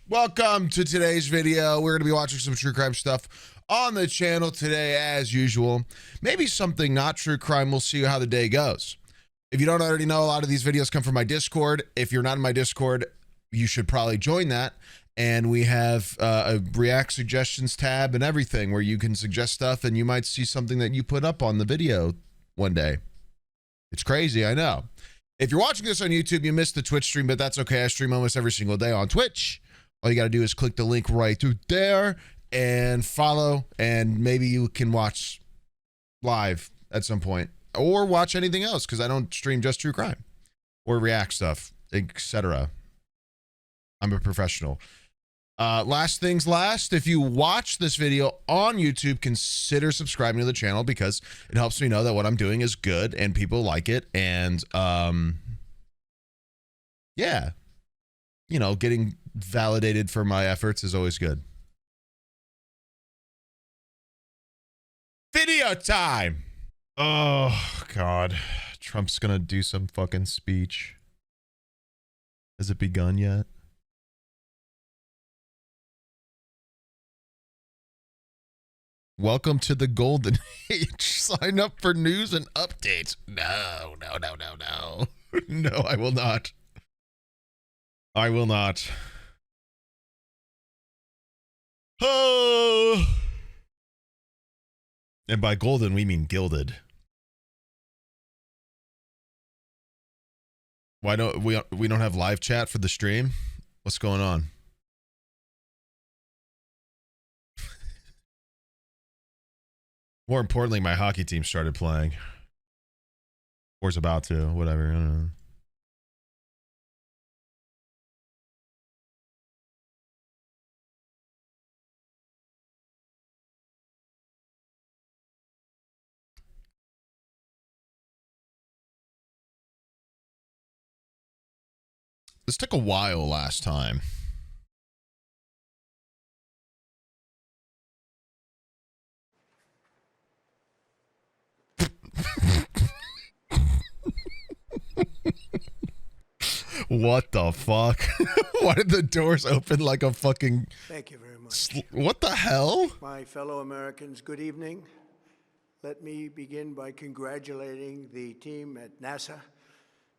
Welcome to today's video. We're going to be watching some true crime stuff on the channel today, as usual. Maybe something not true crime. We'll see how the day goes. If you don't already know, a lot of these videos come from my Discord. If you're not in my Discord, you should probably join that. And we have a React suggestions tab and everything where you can suggest stuff and you might see something that you put up on the video one day. It's crazy, I know. If you're watching this on YouTube, you missed the Twitch stream, but that's okay. I stream almost every single day on Twitch. All you got to do is click the link right through there and follow, and maybe you can watch live at some point or watch anything else because I don't stream just true crime or React stuff, etc. I'm a professional. Last things last, if you watch this video on YouTube, consider subscribing to the channel because it helps me know that what I'm doing is good and people like it. And yeah, you know, getting validated for my efforts is always good. Video time. Oh, God. Trump's going to do some fucking speech. Has it begun yet? Welcome to the golden age. Sign up for news and updates. No. No, I will not. I will not. Oh. And by golden, we mean gilded. Why don't we don't have live chat for the stream? What's going on? More importantly, my hockey team started playing. Or is about to, whatever. I don't know. This took a while last time. What the fuck? Why did the doors open like a fucking... Thank you very much. What the hell? My fellow Americans, good evening. Let me begin by congratulating the team at NASA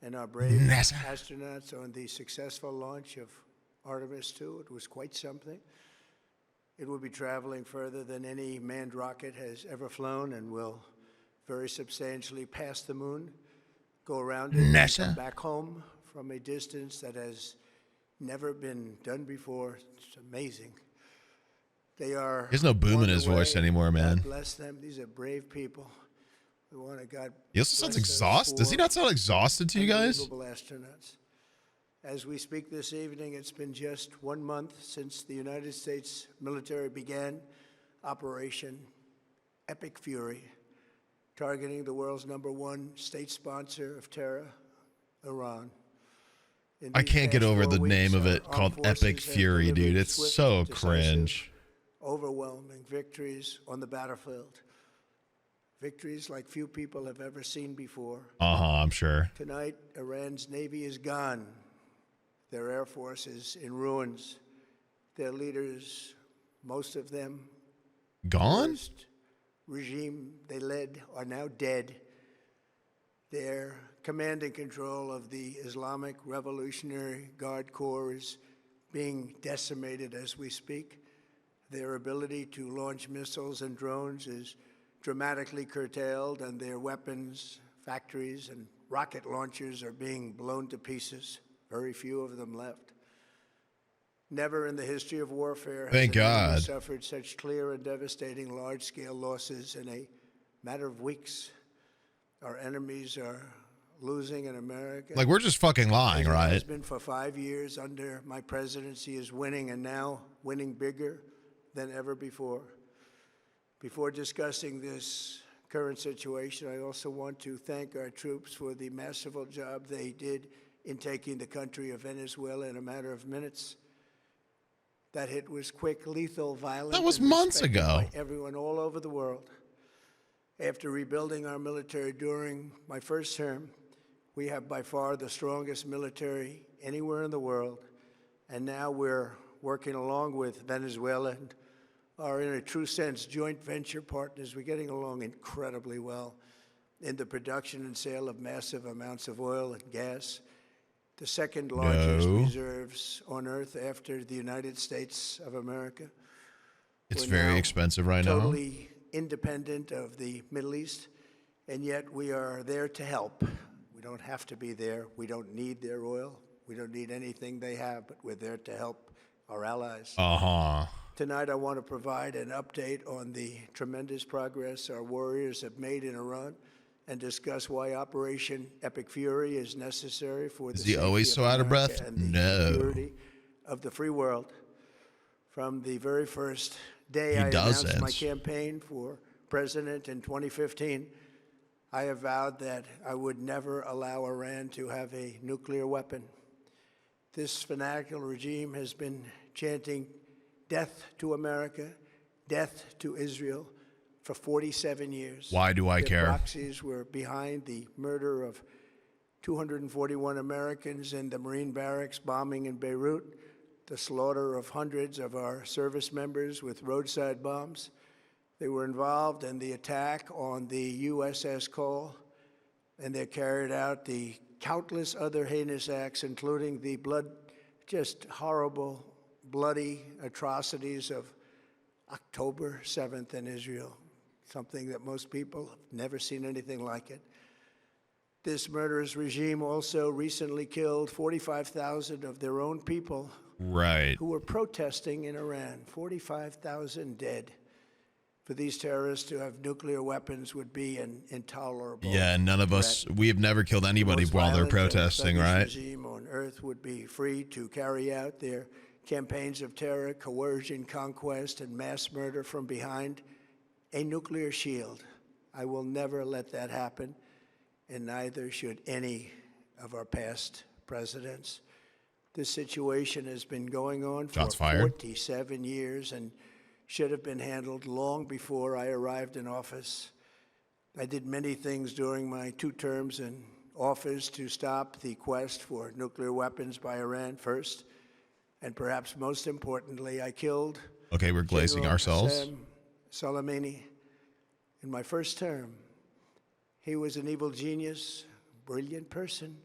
and our brave astronauts on the successful launch of Artemis II. It was quite something. It will be traveling further than any manned rocket has ever flown and will very substantially pass the moon, go around it, and come back home from a distance that has never been done before. It's amazing. They are. There's no boom in his voice anymore, man. God bless them. These are brave people. We want to God. He also sounds exhausted. Does he not sound exhausted to you guys? Astronauts. As we speak this evening, it's been just 1 month since the United States military began Operation Epic Fury, targeting the world's #1 state sponsor of terror, Iran. I can't get over the name of it, called Epic Fury, dude. It's so cringe. Overwhelming victories on the battlefield. Victories like few people have ever seen before. I'm sure. Tonight, Iran's Navy is gone. Their Air Force is in ruins. Their leaders, most of them, gone? The regime they led are now dead. Their command and control of the Islamic Revolutionary Guard Corps is being decimated as we speak. Their ability to launch missiles and drones is dramatically curtailed, and their weapons, factories, and rocket launchers are being blown to pieces. Very few of them left. Never in the history of warfare has anyone suffered such clear and devastating large-scale losses in a matter of weeks. Our enemies are losing in America. Like, we're just fucking lying, right? It has been for 5 years under my presidency, is winning, and now winning bigger than ever before. Before discussing this current situation, I also want to thank our troops for the masterful job they did in taking the country of Venezuela in a matter of minutes. That hit was quick, lethal, violent. That was months ago. By everyone all over the world. After rebuilding our military during my first term, we have by far the strongest military anywhere in the world, and now we're working along with Venezuela and are, in a true sense, joint venture partners. We're getting along incredibly well in the production and sale of massive amounts of oil and gas, the second largest reserves on Earth after the United States of America. It's We're very now expensive right now. Totally independent of the Middle East, and yet we are there to help. We don't have to be there. We don't need their oil. We don't need anything they have, but we're there to help our allies. Tonight, I want to provide an update on the tremendous progress our warriors have made in Iran and discuss why Operation Epic Fury is necessary for the Is he safety always so out of America breath? and the No. security of the free world. From the very first day He I announced my doesn't. campaign for president in 2015, I have vowed that I would never allow Iran to have a nuclear weapon. This fanatical regime has been chanting death to America, death to Israel for 47 years. Why do I Their care? proxies were behind the murder of 241 Americans in the Marine barracks bombing in Beirut, the slaughter of hundreds of our service members with roadside bombs. They were involved in the attack on the USS Cole, and they carried out the countless other heinous acts, including the just horrible, bloody atrocities of October 7th in Israel, something that most people have never seen anything like it. This murderous regime also recently killed 45,000 of their own people who were protesting in Iran. 45,000 dead. For these terrorists to have nuclear weapons would be an intolerable None of threat. us, we have never killed anybody The most while they're violent and protesting, thuggish right? regime on earth would be free to carry out their campaigns of terror, coercion, conquest, and mass murder from behind a nuclear shield. I will never let that happen, and neither should any of our past presidents. This situation has been going on for 47 years and should have been handled long before I arrived in office. I did many things during my 2 terms in office to stop the quest for nuclear weapons by Iran first, and perhaps most importantly, I killed Okay, we're glazing General ourselves. Qasem Soleimani in my first term. He was an evil genius, brilliant person,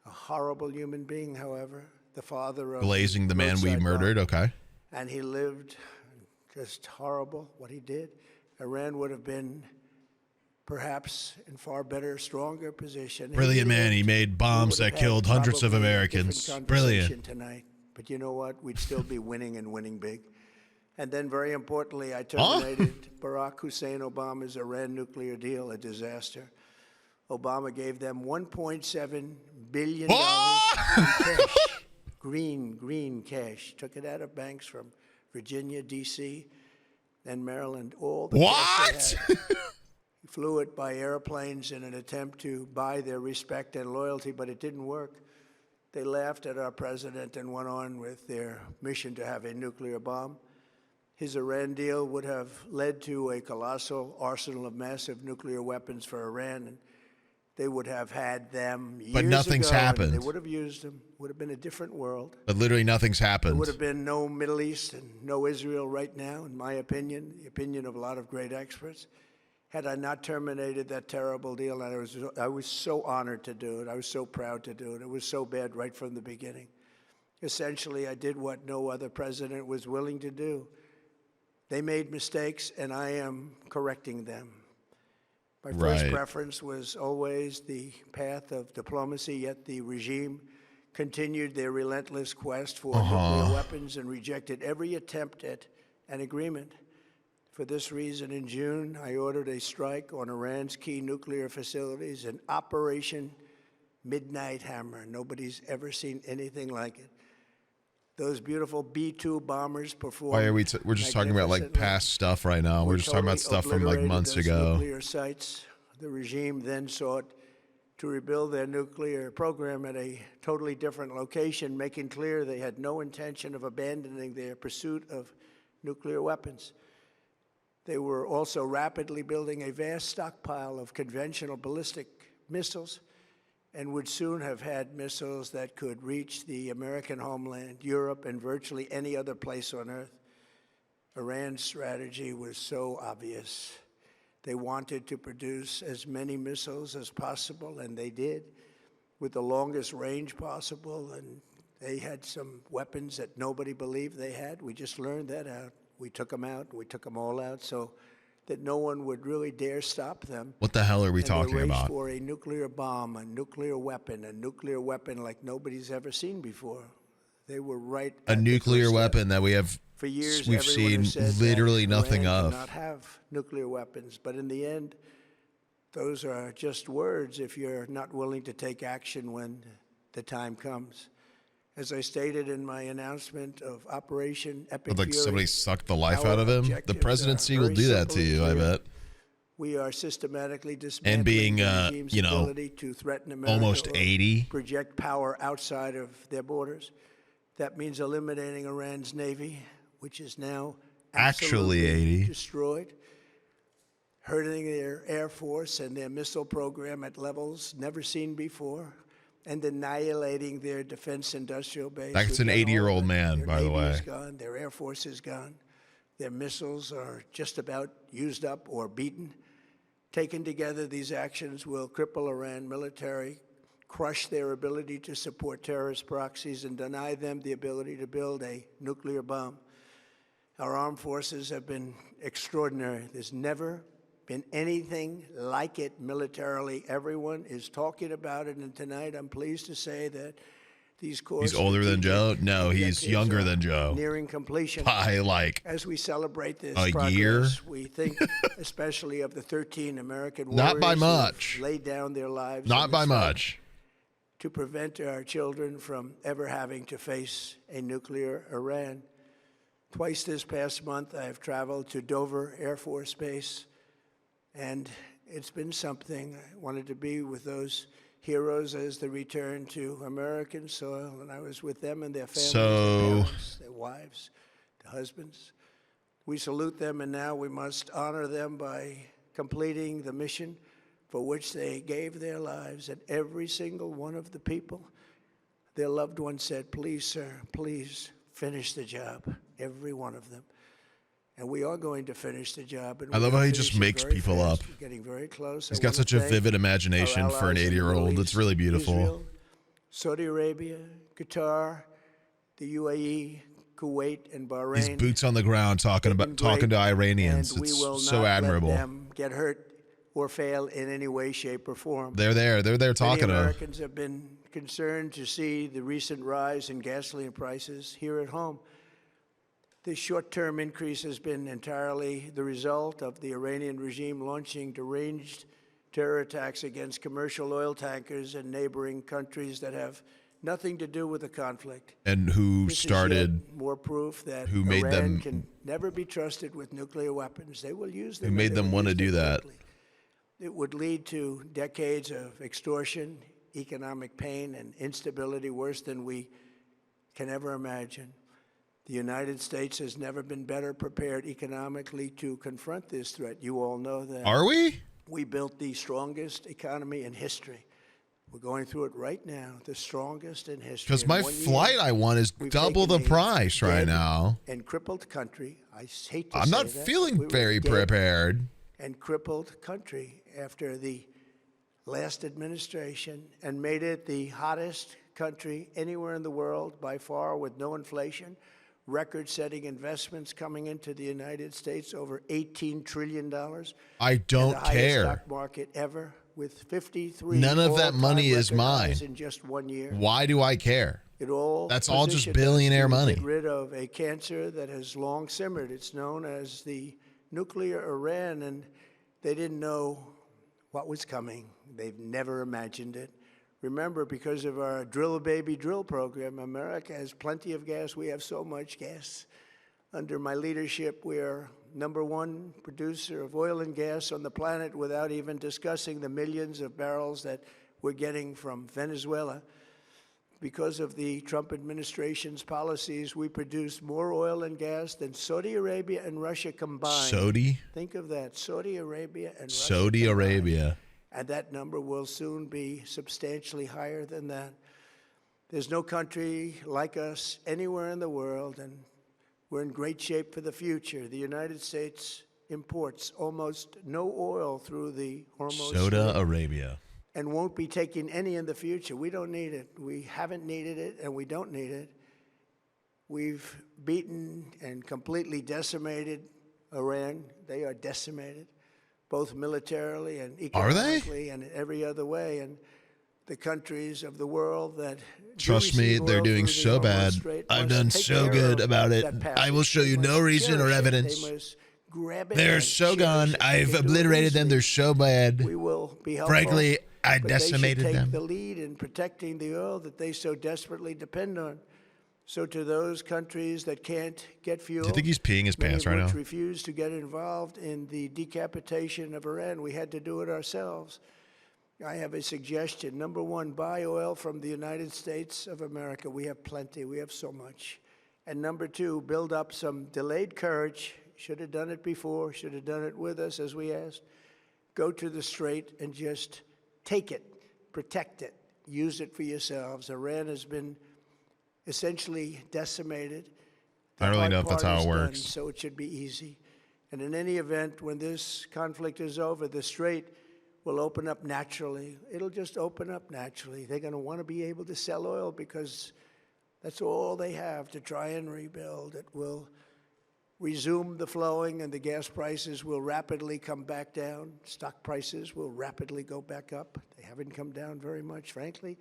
a horrible human being, however, the father of Glazing the man we roadside murdered, bomb. okay. And he lived just horrible what he did. Iran would have been perhaps in far better, stronger position. Brilliant man. He made bombs that killed hundreds of Americans. Brilliant. Tonight. But you know what? We'd still be winning and winning big. And then, very importantly, I terminated Barack Hussein Obama's Iran nuclear deal, a disaster. Obama gave them $1.7 billion in cash, green cash. Took it out of banks from Virginia, D.C., and Maryland. All the cash they had. He flew it by airplanes in an attempt to buy their respect and loyalty, but it didn't work. They laughed at our president and went on with their mission to have a nuclear bomb. His Iran deal would have led to a colossal arsenal of massive nuclear weapons for Iran, and they would have had them years But nothing's ago, and happened. they would have used them. Would have been a different world. But literally nothing's happened. There would have been no Middle East and no Israel right now, in my opinion, the opinion of a lot of great experts, had I not terminated that terrible deal. And I was so honored to do it. I was so proud to do it. It was so bad right from the beginning. Essentially, I did what no other president was willing to do. They made mistakes, and I am correcting them. My first preference was always the path of diplomacy, yet the regime continued their relentless quest for nuclear weapons and rejected every attempt at an agreement. For this reason, in June, I ordered a strike on Iran's key nuclear facilities, an Operation Midnight Hammer. Nobody's ever seen anything like it. Those beautiful B-2 bombers performed. Why are we? We're just talking about like past stuff right now. We're just talking about stuff from like months ago. Nuclear sites. The regime then sought to rebuild their nuclear program at a totally different location, making clear they had no intention of abandoning their pursuit of nuclear weapons. They were also rapidly building a vast stockpile of conventional ballistic missiles and would soon have had missiles that could reach the American homeland, Europe, and virtually any other place on Earth. Iran's strategy was so obvious. They wanted to produce as many missiles as possible, and they did, with the longest range possible, and they had some weapons that nobody believed they had. We just learned that out. We took them out. We took them all out so that no one would really dare stop them. What the hell are we And talking they raced about? for a nuclear bomb, a nuclear weapon like nobody's ever seen before. They were right A at the nuclear first step. weapon that we have, For years, we've everyone seen has said literally that nothing Iran of. cannot have nuclear weapons, but in the end, those are just words if you're not willing to take action when the time comes. As I stated in my announcement of Operation Epic Like Fury, somebody sucked the life our out of him. The objectives presidency are will very do that simple to and you, I clear. bet. We are systematically dismantling And being, the regime's you know, ability to threaten America almost or 80. project power outside of their borders. That means eliminating Iran's navy, which is now Actually absolutely 80. destroyed, hurting their air force and their missile program at levels never seen before, and annihilating their defense industrial base. That's an We've done all 80-year-old of it. man, Their by the navy way. is gone. Their air force is gone. Their missiles are just about used up or beaten. Taken together, these actions will cripple Iran military, crush their ability to support terrorist proxies, and deny them the ability to build a nuclear bomb. Our armed forces have been extraordinary. There's never been anything like it militarily. Everyone is talking about it, and tonight I'm pleased to say that these core He's older than Joe? No, he's objectives younger are than Joe. nearing completion. By like As we celebrate this a progress, year? we think especially of the 13 American warriors Not by who much. have laid down their lives Not in by this fight much. to prevent our children from ever having to face a nuclear Iran. Twice this past month, I have traveled to Dover Air Force Base, and it's been something. I wanted to be with those heroes as they return to American soil, and I was with them and their families, their parents, their wives, their husbands. We salute them, and now we must honor them by completing the mission for which they gave their lives. And every single one of the people, their loved ones said, "Please, sir, please finish the job." Every one of them. And we are going to finish the job. And I love how he just makes people up. We're getting very close. He's got such a vivid imagination for an 80-year-old. It's really beautiful. Israel, Saudi Arabia, Qatar, the UAE, Kuwait, and Bahrain. He's boots on the ground talking to Iranians. And we will It's so not admirable. let them get hurt or fail in any way, shape, or form. They're there. They're there talking Many to. Americans have been concerned to see the recent rise in gasoline prices here at home. This short-term increase has been entirely the result of the Iranian regime launching deranged terror attacks against commercial oil tankers in neighboring countries that have nothing to do with the conflict. And who This is started? yet more proof that who made Iran them- can never be trusted with nuclear weapons. They will use them. Who and made they them will want to use do them that? quickly. It would lead to decades of extortion, economic pain, and instability worse than we can ever imagine. The United States has never been better prepared economically to confront this threat. You all know that. Are we? We built the strongest economy in history. We're going through it right now, the strongest in history. Because In my 1 year, flight I want is we've double the taken a price right dead now. and crippled country. I hate to I'm say not that. feeling We were very dead prepared. and crippled country after the last administration, and made it the hottest country anywhere in the world by far, with no inflation, record-setting investments coming into the United States, over $18 trillion. I don't the highest care. stock market ever, with 53 None of that all-time money is record highs mine. in just 1 year. Why do I care? It all That's all just positioned us billionaire to money. Get rid of a cancer that has long simmered. It's known as the nuclear Iran, and they didn't know what was coming. They've never imagined it. Remember, because of our Drill Baby Drill program, America has plenty of gas. We have so much gas. Under my leadership, we are #1 producer of oil and gas on the planet, without even discussing the millions of barrels that we're getting from Venezuela. Because of the Trump administration's policies, we produce more oil and gas than Saudi Arabia and Russia combined. Saudi? Think of that, Saudi Arabia and Russia Saudi combined. Arabia. and that number will soon be substantially higher than that. There's no country like us anywhere in the world, and we're in great shape for the future. The United States imports almost no oil through the Hormuz Strait Arabia. and won't be taking any in the future. We don't need it. We haven't needed it, and we don't need it. We've beaten and completely decimated Iran. They are decimated, both militarily and economically and in every other way. And the countries of the world that trust me, they're doing so bad. I've done so good about it. I will show you no reason or evidence. They're so gone. I've obliterated them. They're so bad. We will be helpful. Frankly, I decimated them. They should take them. the lead in protecting the oil that they so desperately depend on. So to those countries that can't get fuel, Do you think he's peeing his pants right now? Refuse to get involved in the decapitation of Iran. We had to do it ourselves. I have a suggestion. Number one, buy oil from the United States of America. We have plenty. We have so much. And number two, build up some delayed courage. Should have done it before. Should have done it with us, as we asked. Go to the strait and just take it, protect it, use it for yourselves. Iran has been essentially decimated. I don't really know if that's how it works. So it should be easy. And in any event, when this conflict is over, the strait will open up naturally. It'll just open up naturally. They're going to want to be able to sell oil because that's all they have to try and rebuild. It will resume the flowing, and the gas prices will rapidly come back down. Stock prices will rapidly go back up. They haven't come down very much, frankly.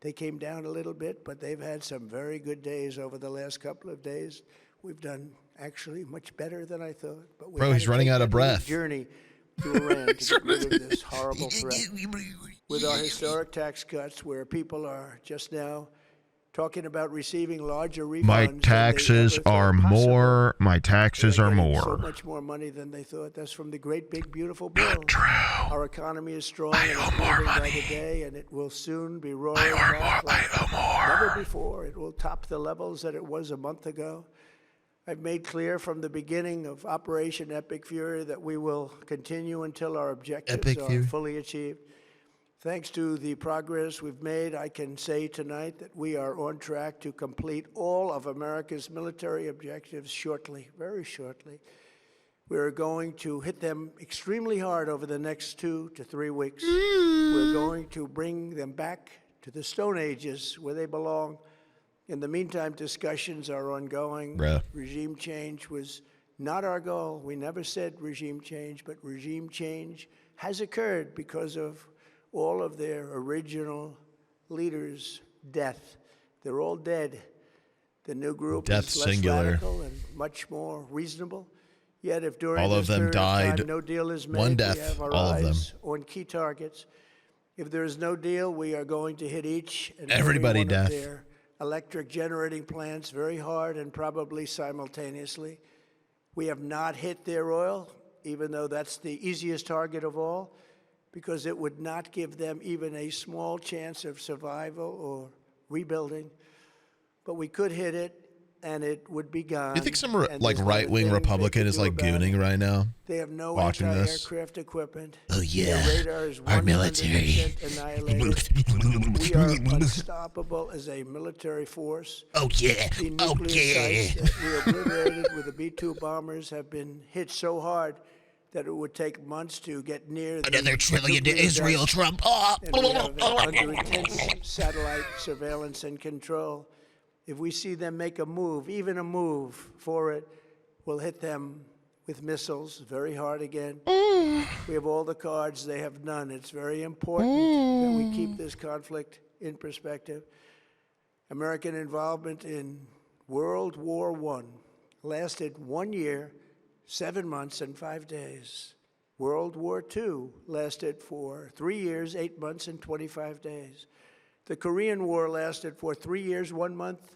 They came down a little bit, but they've had some very good days over the last couple of days. We've done actually much better than I thought. But Bro, he's running out of breath. Journey to Iran to get rid of this horrible threat. With our historic tax cuts, where people are just now talking about receiving larger refunds. My taxes are more. My taxes are more. So much more money than they thought. That's from the great big beautiful bill. Not true. Our economy is strong I and owe more improving by money. the day, and it will soon be roaring I earn back more. I like owe more. never before. It will top the levels that it was a month ago. I've made clear from the beginning of Operation Epic Fury that we will continue until our objectives are fully achieved. Thanks to the progress we've made, I can say tonight that we are on track to complete all of America's military objectives shortly, very shortly. We are going to hit them extremely hard over the next 2 to 3 weeks. We're going to bring them back to the Stone Ages where they belong. In the meantime, discussions are ongoing. Regime change was not our goal. We never said regime change, but regime change has occurred because of all of their original leaders' death. They're all dead. The new group is less radical and much more reasonable. Yet if during all of this them period of time died, no deal is made, one we death, have our all of them. eyes on key targets. If there is no deal, we are going to hit each and Everybody every one death. of their electric generating plants very hard and probably simultaneously. We have not hit their oil, even though that's the easiest target of all, because it would not give them even a small chance of survival or rebuilding. But we could hit it, and it would be gone. You think some right-wing Republican is like gooning right now? They have no anti-aircraft equipment. Oh yeah, Their radar is our military. Annihilated. We are unstoppable as a military force. Oh yeah, The nuclear sites that we obliterated with the B-2 bombers have been hit so hard that it would take months to get near another trillion to Israel, Trump. And we have under intense satellite surveillance and control. If we see them make a move, even a move for it, we'll hit them with missiles very hard again. We have all the cards, they have none. It's very important that we keep this conflict in perspective. American involvement in World War I lasted 1 year, 7 months, and 5 days. World War II lasted for 3 years, 8 months, and 25 days. The Korean War lasted for 3 years, 1 month,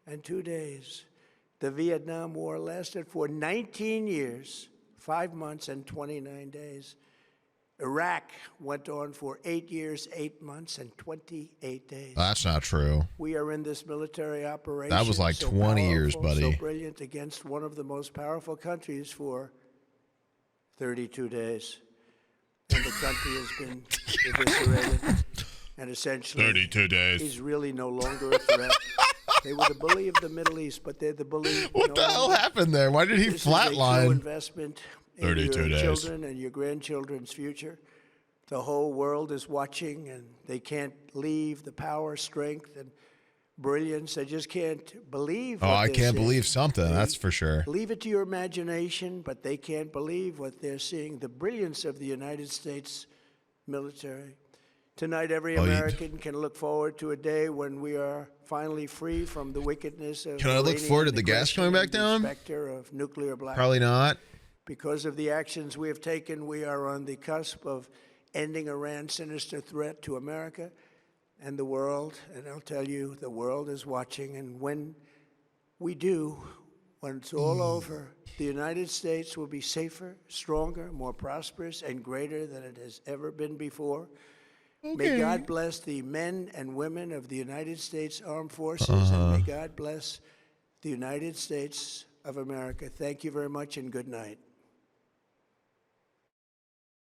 and 2 days. The Vietnam War lasted for 19 years, 5 months, and 29 days. Iraq went on for 8 years, 8 months, and 28 days. That's not true. We are in this military operation. That was like so 20 years, buddy. So brilliant against one of the most powerful countries for 32 days. and the country has been eviscerated. And essentially, 32 days. he's really no longer a threat. They were the bully of the Middle East, but they're the bully. What the hell happened there? Why did he This is a true flatline? investment in 32 your days. children and your grandchildren's future. The whole world is watching, and they can't leave the power, strength, and brilliance. They just can't believe what Oh, I they're can't seeing. believe something. They That's for sure. leave it to your imagination, but they can't believe what they're seeing. The brilliance of the United States military. Tonight, every American can look forward to a day when we are finally free from the wickedness of Can I look Iranian forward to the gas aggression coming back and the down? specter of nuclear blackout. Probably not. Because of the actions we have taken, we are on the cusp of ending Iran's sinister threat to America and the world. And I'll tell you, the world is watching. And when we do, when it's all over, the United States will be safer, stronger, more prosperous, and greater than it has ever been before. May God bless the men and women of the United States Armed Forces, and may God bless the United States of America. Thank you very much, and good night.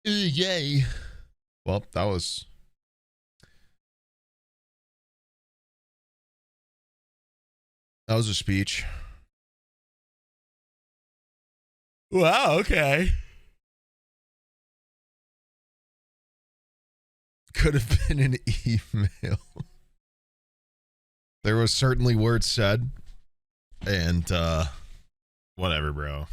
Yay. Well, that was a speech. Wow, okay. Could have been an email. There was certainly words said, and whatever, bro.